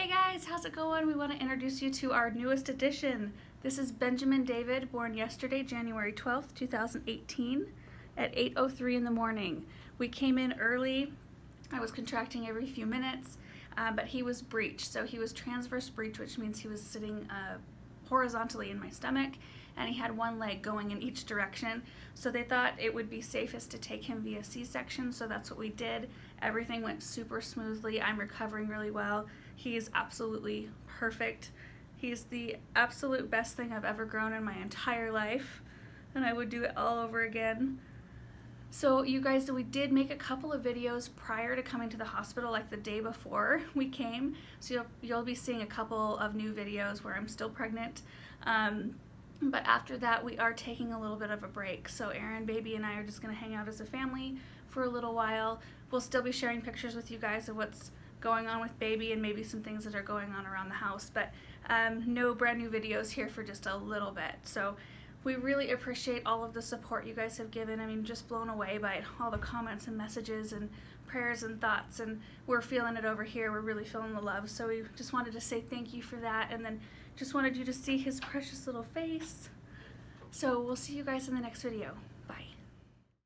Hey guys, how's it going? We want to introduce you to our newest addition. This is Benjamin David, born yesterday, January 12th, 2018 at 8:03 in the morning. We came in early. I was contracting every few minutes, but he was breech. So he was transverse breech, which means he was sitting horizontally in my stomach, and he had one leg going in each direction. So they thought it would be safest to take him via C-section, so that's what we did. Everything went super smoothly. I'm recovering really well. He's absolutely perfect. He's the absolute best thing I've ever grown in my entire life, and I would do it all over again. So you guys, we did make a couple of videos prior to coming to the hospital, like the day before we came. So you'll be seeing a couple of new videos where I'm still pregnant. But after that, we are taking a little bit of a break. So Aaron, baby, and I are just gonna hang out as a family for a little while. We'll still be sharing pictures with you guys of what's going on with baby and maybe some things that are going on around the house, but no brand new videos here for just a little bit. So we really appreciate all of the support you guys have given. I mean, just blown away by all the comments and messages and prayers and thoughts, and we're feeling it over here. We're really feeling the love. So we just wanted to say thank you for that, and then just wanted you to see his precious little face. So we'll see you guys in the next video.